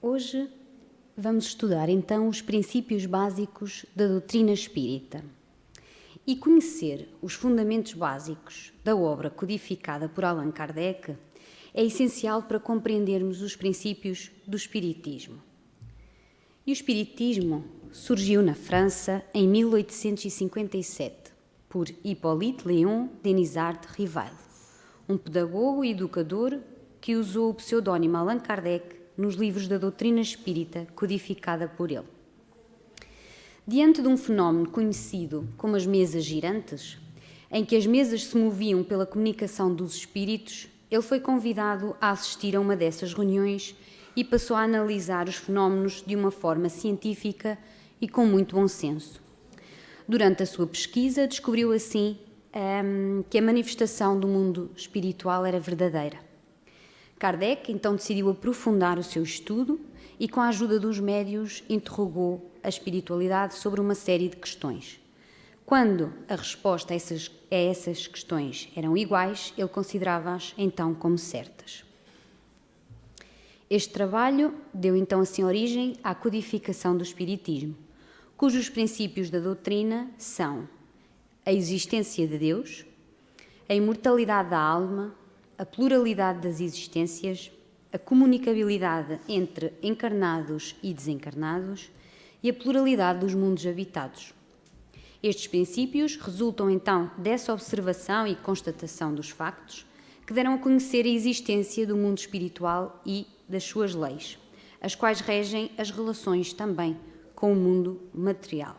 Hoje vamos estudar então os princípios básicos da doutrina espírita. E conhecer os fundamentos básicos da obra codificada por Allan Kardec é essencial para compreendermos os princípios do Espiritismo. E o Espiritismo surgiu na França em 1857 por Hippolyte Léon Denisard Rivard, um pedagogo e educador que usou o pseudónimo Allan Kardec nos livros da doutrina espírita codificada por ele. Diante de um fenómeno conhecido como as mesas girantes, em que as mesas se moviam pela comunicação dos espíritos, ele foi convidado a assistir a uma dessas reuniões e passou a analisar os fenómenos de uma forma científica e com muito bom senso. Durante a sua pesquisa, descobriu assim que a manifestação do mundo espiritual era verdadeira. Kardec então decidiu aprofundar o seu estudo e, com a ajuda dos médiuns, interrogou a espiritualidade sobre uma série de questões. Quando a resposta a essas questões eram iguais, ele considerava-as então como certas. Este trabalho deu então assim origem à codificação do Espiritismo, cujos princípios da doutrina são a existência de Deus, a imortalidade da alma, a pluralidade das existências, a comunicabilidade entre encarnados e desencarnados e a pluralidade dos mundos habitados. Estes princípios resultam então dessa observação e constatação dos factos que deram a conhecer a existência do mundo espiritual e das suas leis, as quais regem as relações também com o mundo material.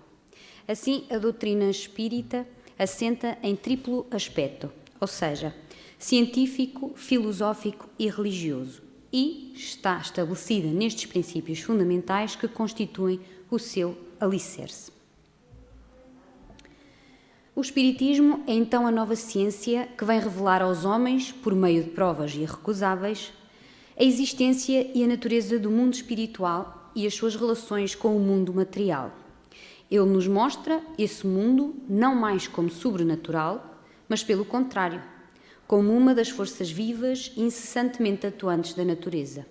Assim, a doutrina espírita assenta em triplo aspecto, ou seja, científico, filosófico e religioso, e está estabelecida nestes princípios fundamentais que constituem o seu alicerce. O Espiritismo é então a nova ciência que vem revelar aos homens, por meio de provas irrecusáveis, a existência e a natureza do mundo espiritual e as suas relações com o mundo material. Ele nos mostra esse mundo não mais como sobrenatural, mas pelo contrário, como uma das forças vivas e incessantemente atuantes da natureza,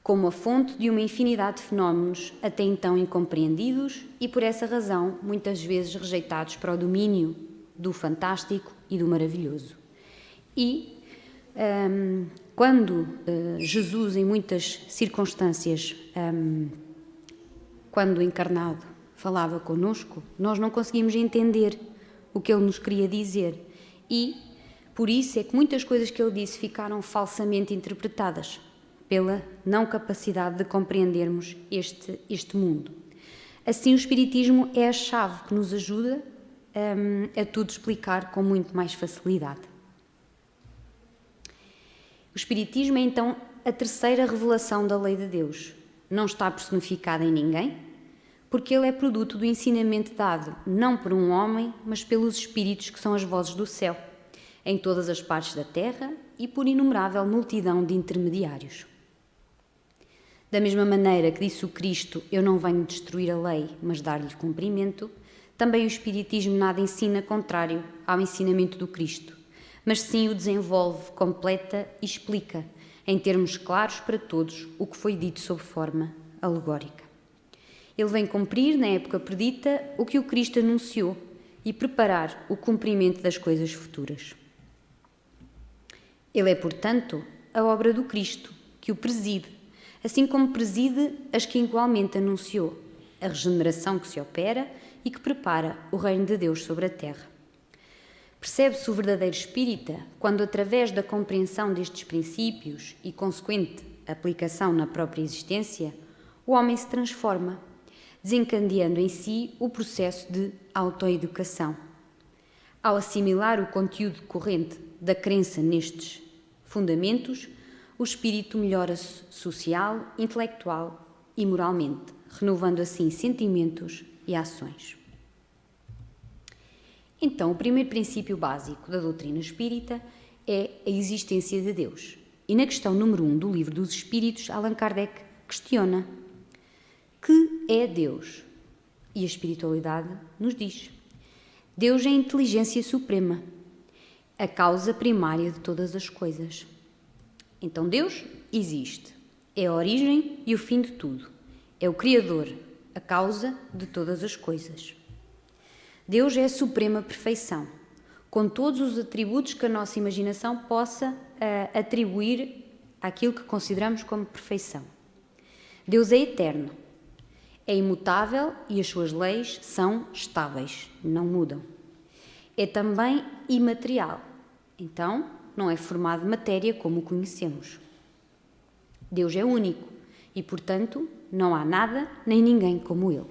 como a fonte de uma infinidade de fenómenos até então incompreendidos e, por essa razão, muitas vezes rejeitados para o domínio do fantástico e do maravilhoso. E quando Jesus, em muitas circunstâncias, quando encarnado, falava connosco, nós não conseguimos entender o que ele nos queria dizer e por isso é que muitas coisas que ele disse ficaram falsamente interpretadas pela não capacidade de compreendermos este mundo. Assim, o Espiritismo é a chave que nos ajuda a tudo explicar com muito mais facilidade. O Espiritismo é então a terceira revelação da lei de Deus. Não está personificada em ninguém, porque ele é produto do ensinamento dado não por um homem, mas pelos espíritos que são as vozes do céu, em todas as partes da terra e por inumerável multidão de intermediários. Da mesma maneira que disse o Cristo, eu não venho destruir a lei, mas dar-lhe cumprimento, também o Espiritismo nada ensina contrário ao ensinamento do Cristo, mas sim o desenvolve, completa e explica, em termos claros para todos, o que foi dito sob forma alegórica. Ele vem cumprir, na época predita, o que o Cristo anunciou e preparar o cumprimento das coisas futuras. Ele é, portanto, a obra do Cristo, que o preside, assim como preside as que igualmente anunciou, a regeneração que se opera e que prepara o reino de Deus sobre a terra. Percebe-se o verdadeiro espírita quando, através da compreensão destes princípios e consequente aplicação na própria existência, o homem se transforma, desencadeando em si o processo de autoeducação. Ao assimilar o conteúdo corrente da crença nestes fundamentos, o espírito melhora-se social, intelectual e moralmente, renovando assim sentimentos e ações. Então, o primeiro princípio básico da doutrina espírita é a existência de Deus. E na questão número 1 do Livro dos Espíritos, Allan Kardec questiona: que é Deus? E a espiritualidade nos diz: Deus é a inteligência suprema, a causa primária de todas as coisas. Então Deus existe, É a origem e o fim de tudo. É o Criador, a causa de todas as coisas. Deus é a suprema perfeição, com todos os atributos que a nossa imaginação possa atribuir àquilo que consideramos como perfeição. Deus é eterno, é imutável e as suas leis são estáveis, não mudam. É também imaterial, então não é formado de matéria como o conhecemos. Deus é único e, portanto, não há nada nem ninguém como Ele.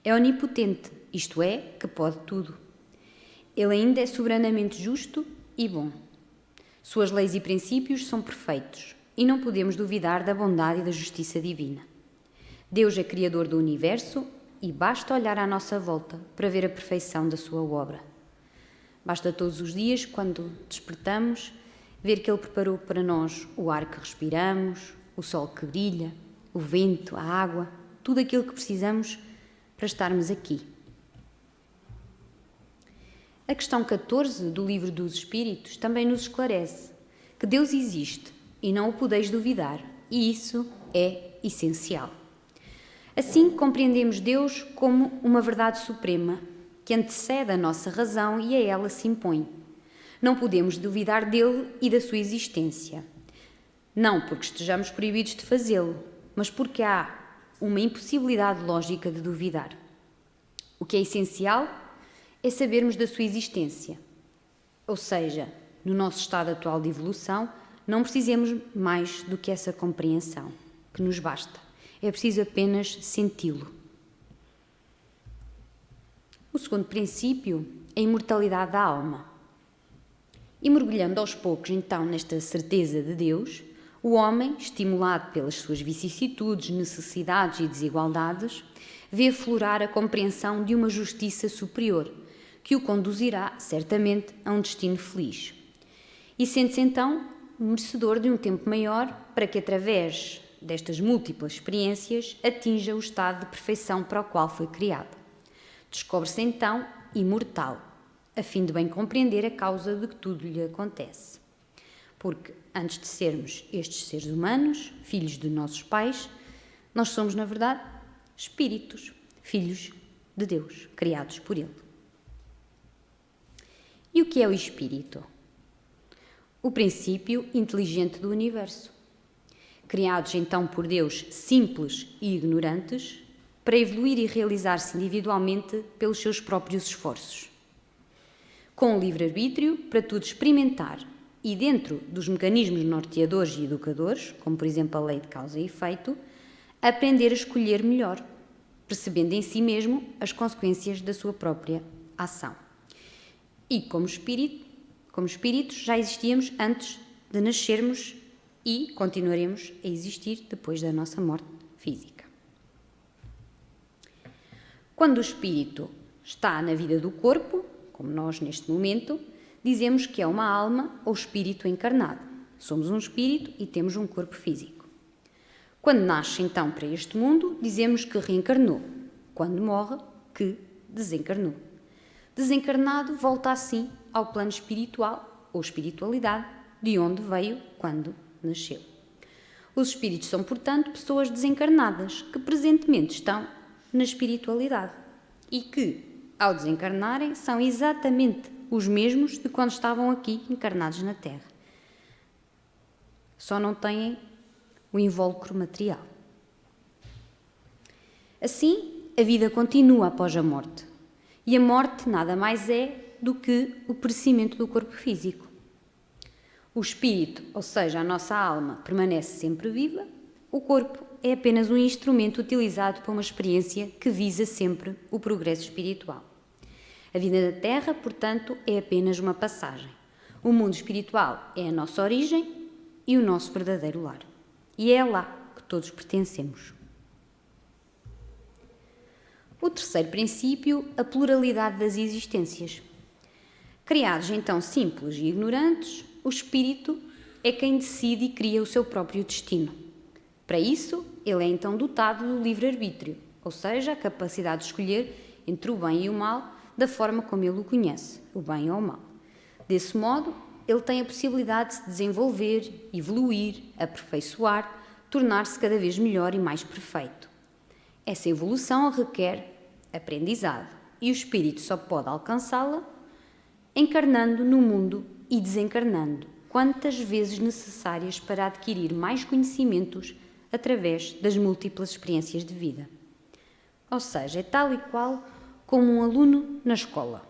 É onipotente, isto é, que pode tudo. Ele ainda é soberanamente justo e bom. Suas leis e princípios são perfeitos e não podemos duvidar da bondade e da justiça divina. Deus é Criador do universo e basta olhar à nossa volta para ver a perfeição da sua obra. Basta todos os dias, quando despertamos, ver que Ele preparou para nós o ar que respiramos, o sol que brilha, o vento, a água, tudo aquilo que precisamos para estarmos aqui. A questão 14 do Livro dos Espíritos também nos esclarece que Deus existe e não o podeis duvidar, e isso é essencial. Assim, compreendemos Deus como uma verdade suprema que antecede a nossa razão e a ela se impõe. Não podemos duvidar dele e da sua existência. Não porque estejamos proibidos de fazê-lo, mas porque há uma impossibilidade lógica de duvidar. O que é essencial é sabermos da sua existência. Ou seja, no nosso estado atual de evolução, não precisamos mais do que essa compreensão, que nos basta. É preciso apenas senti-lo. O segundo princípio é a imortalidade da alma. E mergulhando aos poucos, então, nesta certeza de Deus, o homem, estimulado pelas suas vicissitudes, necessidades e desigualdades, vê aflorar a compreensão de uma justiça superior, que o conduzirá, certamente, a um destino feliz. E sente-se, então, merecedor de um tempo maior para que, através destas múltiplas experiências, atinja o estado de perfeição para o qual foi criado. Descobre-se, então, imortal, a fim de bem compreender a causa de que tudo lhe acontece. Porque, antes de sermos estes seres humanos, filhos de nossos pais, nós somos, na verdade, espíritos, filhos de Deus, criados por Ele. E o que é o espírito? O princípio inteligente do universo. Criados então por Deus simples e ignorantes, para evoluir e realizar-se individualmente pelos seus próprios esforços. Com o livre-arbítrio para tudo experimentar e dentro dos mecanismos norteadores e educadores, como por exemplo a lei de causa e efeito, aprender a escolher melhor, percebendo em si mesmo as consequências da sua própria ação. E como espíritos já existíamos antes de nascermos e continuaremos a existir depois da nossa morte física. Quando o espírito está na vida do corpo, como nós neste momento, dizemos que é uma alma ou espírito encarnado. Somos um espírito e temos um corpo físico. Quando nasce então para este mundo, dizemos que reencarnou. Quando morre, que desencarnou. Desencarnado volta assim ao plano espiritual ou espiritualidade, de onde veio quando nasceu. Os espíritos são, portanto, pessoas desencarnadas que presentemente estão na espiritualidade e que, ao desencarnarem, são exatamente os mesmos de quando estavam aqui encarnados na Terra. Só não têm o invólucro material. Assim, a vida continua após a morte. E a morte nada mais é do que o perecimento do corpo físico. O espírito, ou seja, a nossa alma, permanece sempre viva. O corpo é apenas um instrumento utilizado para uma experiência que visa sempre o progresso espiritual. A vida da Terra, portanto, é apenas uma passagem. O mundo espiritual é a nossa origem e o nosso verdadeiro lar. E é lá que todos pertencemos. O terceiro princípio, a pluralidade das existências. Criados então simples e ignorantes, o espírito é quem decide e cria o seu próprio destino. Para isso, ele é então dotado do livre-arbítrio, ou seja, a capacidade de escolher entre o bem e o mal da forma como ele o conhece, o bem ou o mal. Desse modo, ele tem a possibilidade de se desenvolver, evoluir, aperfeiçoar, tornar-se cada vez melhor e mais perfeito. Essa evolução requer aprendizado e o espírito só pode alcançá-la encarnando no mundo e desencarnando quantas vezes necessárias para adquirir mais conhecimentos através das múltiplas experiências de vida. Ou seja, é tal e qual como um aluno na escola.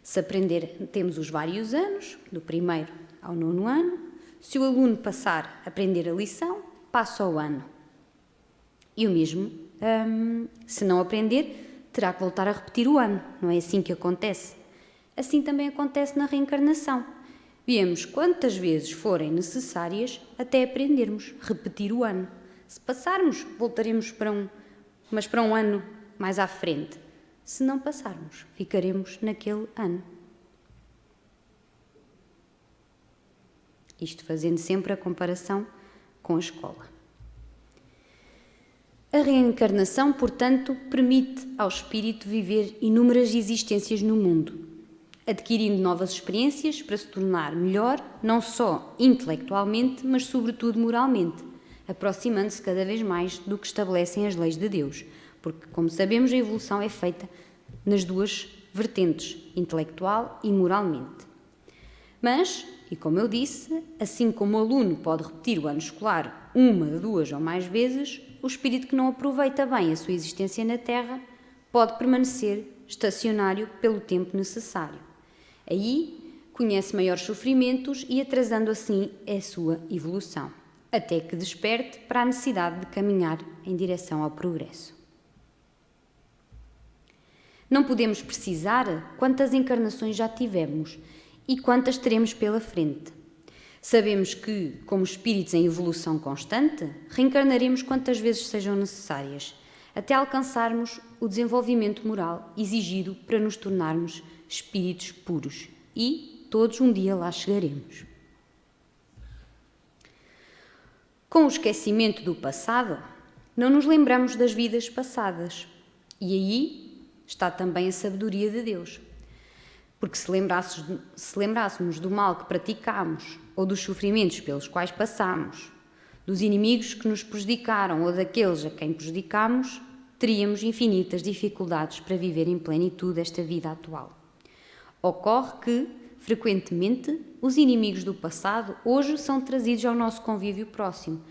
Se aprender, temos os vários anos, do primeiro ao 9º ano. Se o aluno passar a aprender a lição, passa o ano. E o mesmo, se não aprender, terá que voltar a repetir o ano. Não é assim que acontece? Assim também acontece na reencarnação. Viemos quantas vezes forem necessárias até aprendermos, repetir o ano. Se passarmos, voltaremos para um ano mais à frente. Se não passarmos, ficaremos naquele ano. Isto fazendo sempre a comparação com a escola. A reencarnação, portanto, permite ao espírito viver inúmeras existências no mundo, adquirindo novas experiências para se tornar melhor, não só intelectualmente, mas sobretudo moralmente, aproximando-se cada vez mais do que estabelecem as leis de Deus, porque, como sabemos, a evolução é feita nas duas vertentes, intelectual e moralmente. Mas, e como eu disse, assim como o aluno pode repetir o ano escolar 1, 2 ou mais vezes, o espírito que não aproveita bem a sua existência na Terra pode permanecer estacionário pelo tempo necessário. Aí conhece maiores sofrimentos e atrasando assim a sua evolução, até que desperte para a necessidade de caminhar em direção ao progresso. Não podemos precisar quantas encarnações já tivemos e quantas teremos pela frente. Sabemos que, como espíritos em evolução constante, reencarnaremos quantas vezes sejam necessárias, até alcançarmos o desenvolvimento moral exigido para nos tornarmos espíritos puros. E todos um dia lá chegaremos. Com o esquecimento do passado, não nos lembramos das vidas passadas. E aí está também a sabedoria de Deus. Porque se lembrássemos do mal que praticámos, ou dos sofrimentos pelos quais passámos, dos inimigos que nos prejudicaram ou daqueles a quem prejudicámos, teríamos infinitas dificuldades para viver em plenitude esta vida atual. Ocorre que, frequentemente, os inimigos do passado hoje são trazidos ao nosso convívio próximo,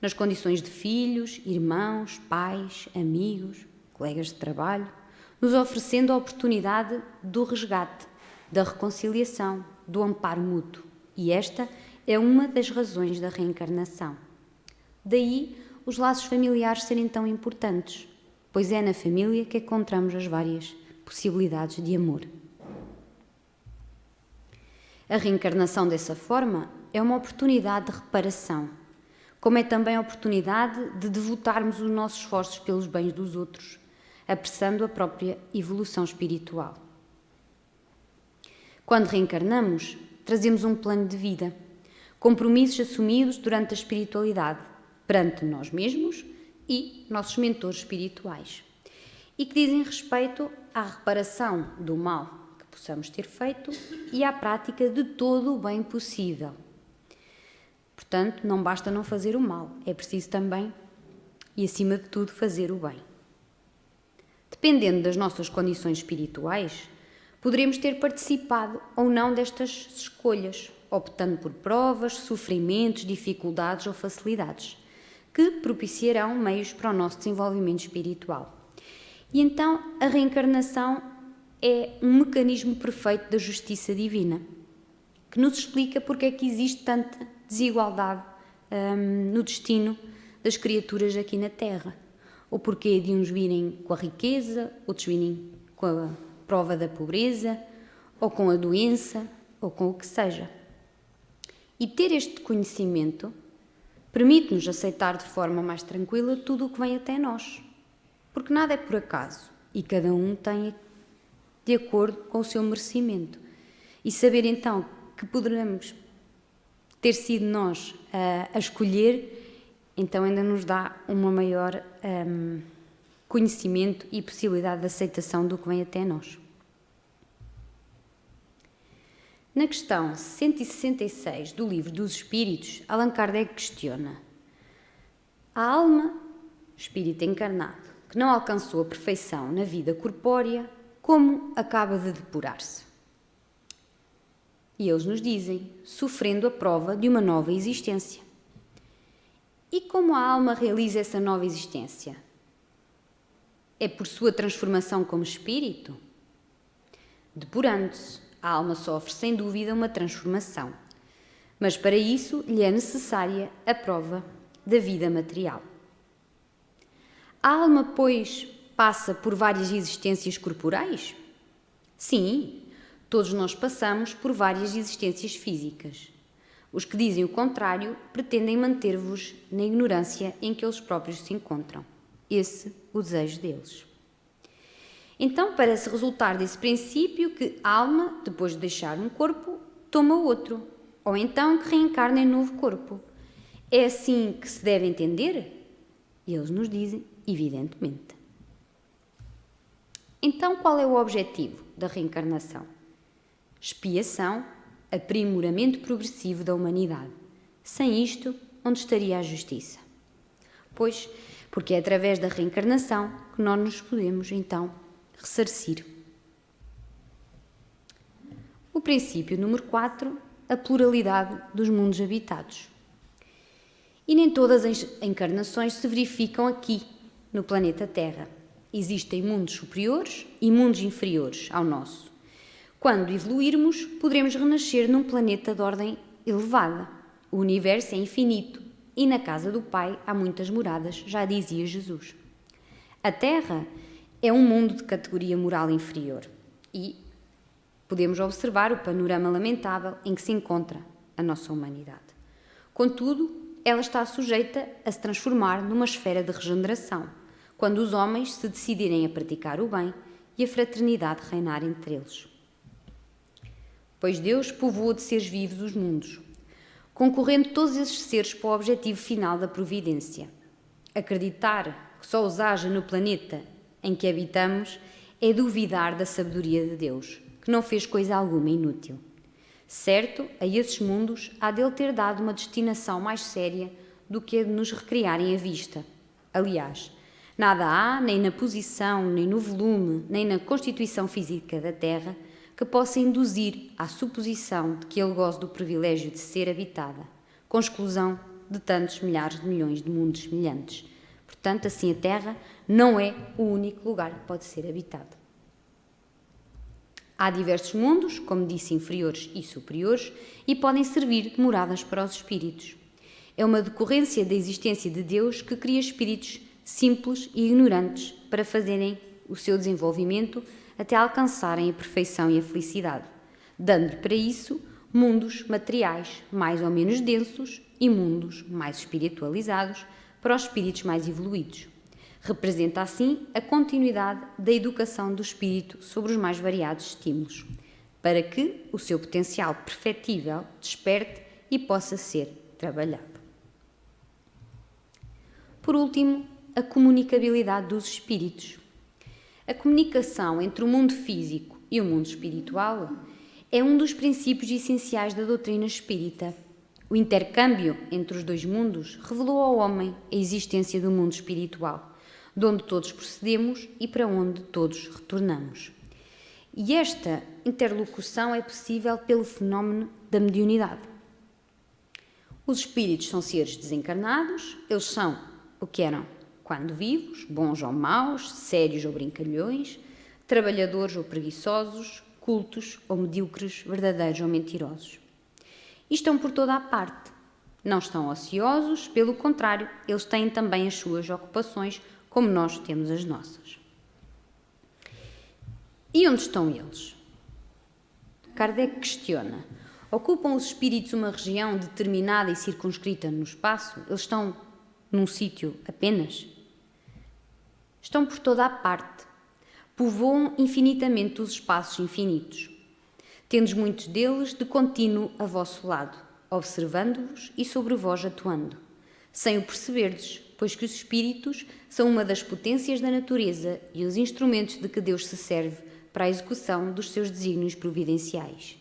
nas condições de filhos, irmãos, pais, amigos, colegas de trabalho, nos oferecendo a oportunidade do resgate, da reconciliação, do amparo mútuo. E esta é uma das razões da reencarnação. Daí os laços familiares serem tão importantes, pois é na família que encontramos as várias possibilidades de amor. A reencarnação dessa forma é uma oportunidade de reparação, como é também a oportunidade de devotarmos os nossos esforços pelos bens dos outros, apressando a própria evolução espiritual. Quando reencarnamos, trazemos um plano de vida, compromissos assumidos durante a espiritualidade, perante nós mesmos e nossos mentores espirituais, e que dizem respeito à reparação do mal que possamos ter feito e à prática de todo o bem possível. Portanto, não basta não fazer o mal, é preciso também, e acima de tudo, fazer o bem. Dependendo das nossas condições espirituais, poderemos ter participado ou não destas escolhas, optando por provas, sofrimentos, dificuldades ou facilidades, que propiciarão meios para o nosso desenvolvimento espiritual. E então a reencarnação é um mecanismo perfeito da justiça divina, que nos explica porque é que existe tanta desigualdade no destino das criaturas aqui na Terra. O porquê de uns virem com a riqueza, outros virem com a prova da pobreza, ou com a doença, ou com o que seja. E ter este conhecimento permite-nos aceitar de forma mais tranquila tudo o que vem até nós. Porque nada é por acaso, e cada um tem de acordo com o seu merecimento. E saber então que poderemos ter sido nós a escolher, então ainda nos dá uma maior conhecimento e possibilidade de aceitação do que vem até nós. Na questão 166 do Livro dos Espíritos, Allan Kardec questiona: a alma, espírito encarnado, que não alcançou a perfeição na vida corpórea, como acaba de depurar-se? E eles nos dizem: sofrendo a prova de uma nova existência. E como a alma realiza essa nova existência? É por sua transformação como espírito? Depurando-se, a alma sofre sem dúvida uma transformação, mas para isso lhe é necessária a prova da vida material. A alma, pois, passa por várias existências corporais? Sim, todos nós passamos por várias existências físicas. Os que dizem o contrário pretendem manter-vos na ignorância em que eles próprios se encontram. Esse o desejo deles. Então, parece resultar desse princípio que a alma, depois de deixar um corpo, toma outro, ou então que reencarna em novo corpo. É assim que se deve entender? E eles nos dizem, evidentemente. Então, qual é o objetivo da reencarnação? Expiação, aprimoramento progressivo da humanidade. Sem isto, onde estaria a justiça? Pois, porque é através da reencarnação que nós nos podemos, então, ressarcir. O princípio número 4, a pluralidade dos mundos habitados. E nem todas as encarnações se verificam aqui, no planeta Terra. Existem mundos superiores e mundos inferiores ao nosso. Quando evoluirmos, poderemos renascer num planeta de ordem elevada. O universo é infinito e na casa do Pai há muitas moradas, já dizia Jesus. A Terra é um mundo de categoria moral inferior e podemos observar o panorama lamentável em que se encontra a nossa humanidade. Contudo, ela está sujeita a se transformar numa esfera de regeneração, quando os homens se decidirem a praticar o bem e a fraternidade reinar entre eles. Pois Deus povoou de seres vivos os mundos, concorrendo todos esses seres para o objetivo final da providência. Acreditar que só os haja no planeta em que habitamos é duvidar da sabedoria de Deus, que não fez coisa alguma inútil. Certo, a esses mundos há dele ter dado uma destinação mais séria do que a de nos recriarem à vista. Aliás, nada há, nem na posição, nem no volume, nem na constituição física da Terra, que possa induzir à suposição de que ele goze do privilégio de ser habitada, com exclusão de tantos milhares de milhões de mundos semelhantes. Portanto, assim a Terra não é o único lugar que pode ser habitado. Há diversos mundos, como disse, inferiores e superiores, e podem servir de moradas para os espíritos. É uma decorrência da existência de Deus que cria espíritos simples e ignorantes para fazerem o seu desenvolvimento até alcançarem a perfeição e a felicidade, dando para isso mundos materiais mais ou menos densos e mundos mais espiritualizados para os espíritos mais evoluídos. Representa assim a continuidade da educação do espírito sobre os mais variados estímulos, para que o seu potencial perfectível desperte e possa ser trabalhado. Por último, a comunicabilidade dos espíritos. A comunicação entre o mundo físico e o mundo espiritual é um dos princípios essenciais da doutrina espírita. O intercâmbio entre os dois mundos revelou ao homem a existência do mundo espiritual, de onde todos procedemos e para onde todos retornamos. E esta interlocução é possível pelo fenómeno da mediunidade. Os espíritos são seres desencarnados, eles são o que eram quando vivos, bons ou maus, sérios ou brincalhões, trabalhadores ou preguiçosos, cultos ou medíocres, verdadeiros ou mentirosos. E estão por toda a parte. Não estão ociosos, pelo contrário, eles têm também as suas ocupações, como nós temos as nossas. E onde estão eles? Kardec questiona: ocupam os espíritos uma região determinada e circunscrita no espaço? Eles estão num sítio apenas? Estão por toda a parte. Povoam infinitamente os espaços infinitos. Tendes muitos deles de contínuo a vosso lado, observando-vos e sobre vós atuando, sem o perceberdes, pois que os espíritos são uma das potências da natureza e os instrumentos de que Deus se serve para a execução dos seus desígnios providenciais.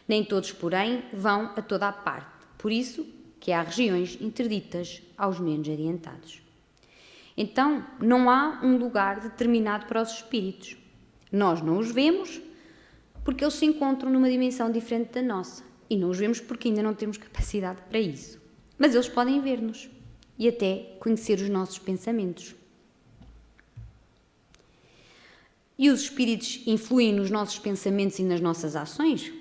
Nem todos, porém, vão a toda a parte, por isso que há regiões interditas aos menos adiantados. Então, não há um lugar determinado para os espíritos. Nós não os vemos porque eles se encontram numa dimensão diferente da nossa. E não os vemos porque ainda não temos capacidade para isso. Mas eles podem ver-nos e até conhecer os nossos pensamentos. E os espíritos influem nos nossos pensamentos e nas nossas ações?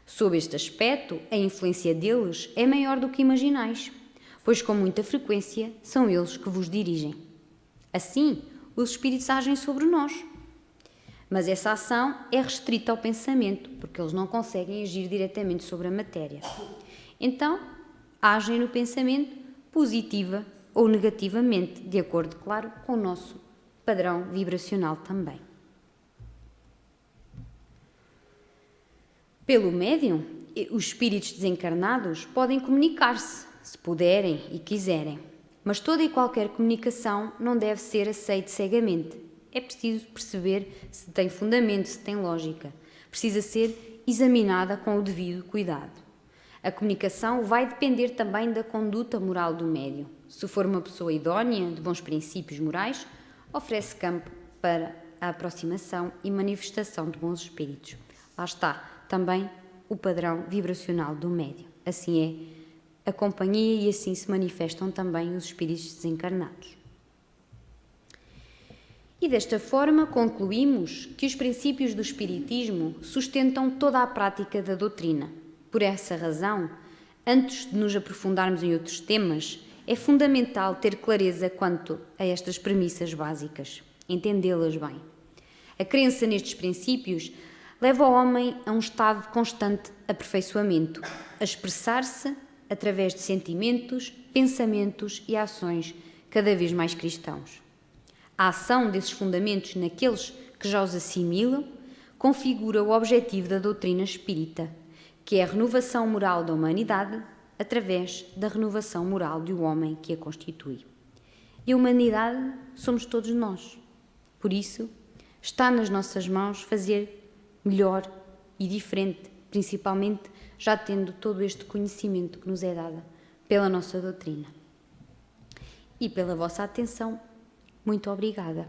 Sob este aspecto, a influência deles é maior do que imaginais, pois com muita frequência são eles que vos dirigem. Assim, os espíritos agem sobre nós. Mas essa ação é restrita ao pensamento, porque eles não conseguem agir diretamente sobre a matéria. Então, agem no pensamento positiva ou negativamente, de acordo, claro, com o nosso padrão vibracional também. Pelo médium, os espíritos desencarnados podem comunicar-se, se puderem e quiserem, mas toda e qualquer comunicação não deve ser aceita cegamente. É preciso perceber se tem fundamento, se tem lógica. Precisa ser examinada com o devido cuidado. A comunicação vai depender também da conduta moral do médium. Se for uma pessoa idónea, de bons princípios morais, oferece campo para a aproximação e manifestação de bons espíritos. Lá está também o padrão vibracional do médium. Assim é a companhia e assim se manifestam também os espíritos desencarnados. E desta forma concluímos que os princípios do Espiritismo sustentam toda a prática da doutrina. Por essa razão, antes de nos aprofundarmos em outros temas, é fundamental ter clareza quanto a estas premissas básicas, entendê-las bem. A crença nestes princípios leva o homem a um estado de constante aperfeiçoamento, a expressar-se através de sentimentos, pensamentos e ações cada vez mais cristãos. A ação desses fundamentos naqueles que já os assimilam configura o objetivo da doutrina espírita, que é a renovação moral da humanidade através da renovação moral do homem que a constitui. E a humanidade somos todos nós. Por isso, está nas nossas mãos fazer melhor e diferente, principalmente já tendo todo este conhecimento que nos é dado pela nossa doutrina. E pela vossa atenção, muito obrigada.